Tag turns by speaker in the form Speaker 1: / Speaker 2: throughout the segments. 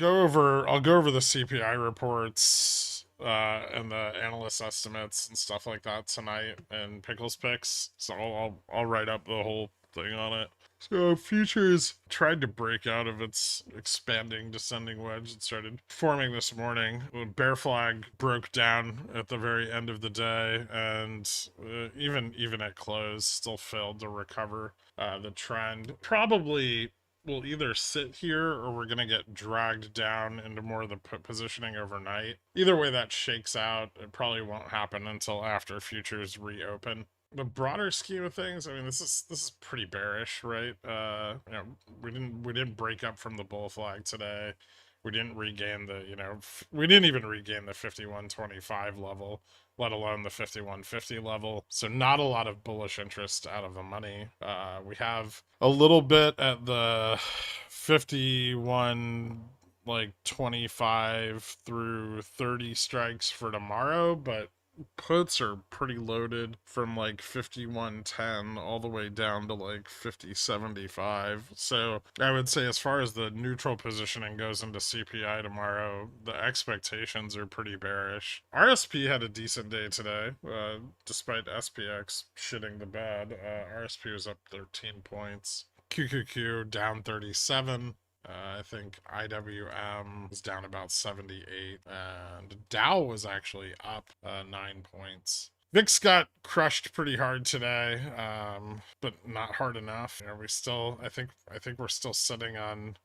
Speaker 1: I'll go over the CPI reports and the analyst estimates and stuff like that tonight and Pickles picks. So I'll write up the whole thing on it. So futures tried to break out of its expanding descending wedge. It started forming this morning. Bear flag broke down at the very end of the day, and even at close, still failed to recover the trend. Probably will either sit here or we're going to get dragged down into more of the positioning overnight. Either way that shakes out, it probably won't happen until after futures reopen. The broader scheme of things, I mean, this is pretty bearish, right? We didn't break up from the bull flag today. We didn't regain the, we didn't even regain the 51.25 level, let alone the 51.50 level. So not a lot of bullish interest out of the money. We have a little bit at the 51 like 25 through 30 strikes for tomorrow, but puts are pretty loaded from like 51.10 all the way down to like 50.75. So I would say as far as the neutral positioning goes into CPI tomorrow, the expectations are pretty bearish. RSP had a decent day today, despite SPX shitting the bed. RSP was up 13 points. QQQ down 37. I think IWM was down about 78, and Dow was actually up 9 points. VIX got crushed pretty hard today, but not hard enough. I think we're still sitting on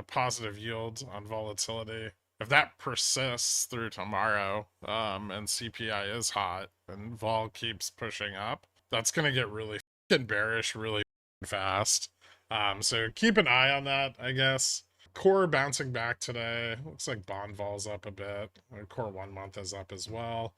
Speaker 1: positive yield on volatility. If that persists through tomorrow, and CPI is hot and vol keeps pushing up, that's gonna get really fucking bearish really fast. So keep an eye on that, I guess. Core bouncing back today. Looks like bond vol's up a bit. Core 1 month is up as well.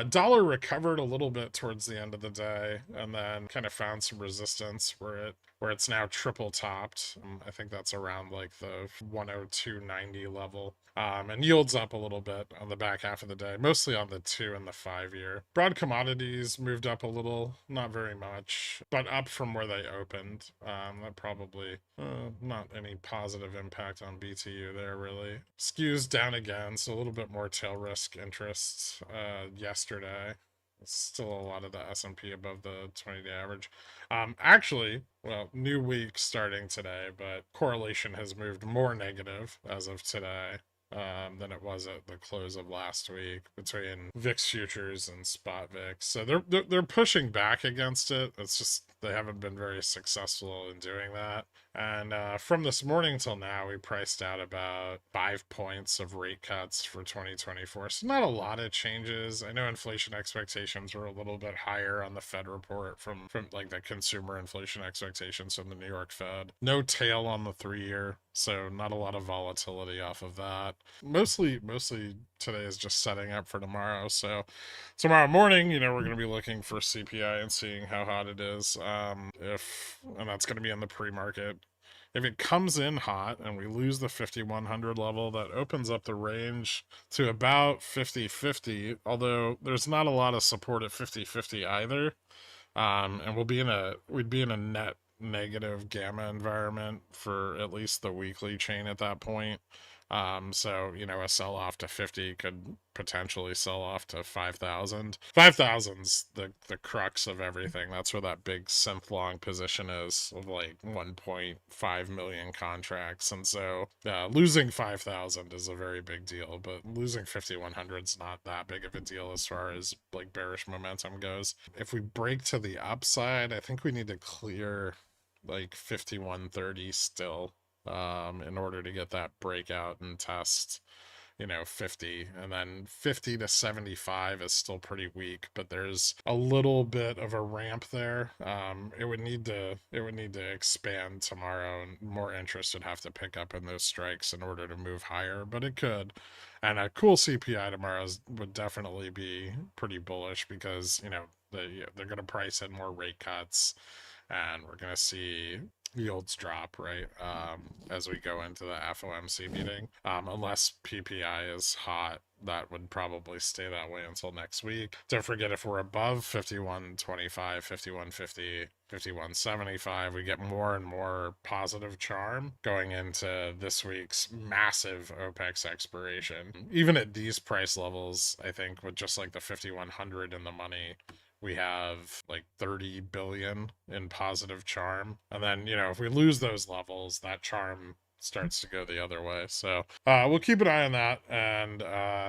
Speaker 1: Dollar recovered a little bit towards the end of the day, and then kind of found some resistance where it's now triple topped. I think that's around like the 102.90 level. And yields up a little bit on the back half of the day, mostly on the 2 and the 5 year. Broad commodities moved up a little, not very much, but up from where they opened. That probably not any positive impact on BTU there really. Skews down again, so a little bit more tail risk interest yesterday. Still a lot of the S&P above the 20-day average. Actually, well, new week starting today, but correlation has moved more negative as of today than it was at the close of last week between VIX futures and spot VIX. So they're pushing back against it. It's just they haven't been very successful in doing that. And from this morning till now, we priced out about 5 points of rate cuts for 2024. So not a lot of changes. I know inflation expectations were a little bit higher on the Fed report from like the consumer inflation expectations from the New York Fed. No tail on the 3 year. So not a lot of volatility off of that. Mostly today is just setting up for tomorrow. So tomorrow morning, we're going to be looking for CPI and seeing how hot it is. And that's going to be in the pre-market. If it comes in hot and we lose the 5100 level, that opens up the range to about 50-50, although there's not a lot of support at 50-50 either. And we'd be in a net negative gamma environment for at least the weekly chain at that point. So a sell off to 50 could potentially sell off to 5,000. 5,000's the crux of everything. That's where that big synth long position is of like 1.5 million contracts. And so losing 5,000 is a very big deal, but losing 5,100's not that big of a deal as far as like bearish momentum goes. If we break to the upside, I think we need to clear like 5130 still in order to get that breakout and test 50, and then 50 to 75 is still pretty weak, but there's a little bit of a ramp there. It would need to expand tomorrow, and more interest would have to pick up in those strikes in order to move higher, but it could. And a cool CPI tomorrow would definitely be pretty bullish because they're going to price in more rate cuts, and we're going to see yields drop, right, as we go into the FOMC meeting. Unless PPI is hot, that would probably stay that way until next week. Don't forget, if we're above 51.25, 51.50, 51.75, we get more and more positive charm going into this week's massive OPEX expiration. Even at these price levels, I think with just like the 5100 in the money, we have like 30 billion in positive charm. And then, you know, if we lose those levels, that charm starts to go the other way. So we'll keep an eye on that. And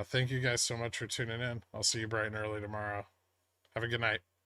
Speaker 1: thank you guys so much for tuning in. I'll see you bright and early tomorrow. Have a good night.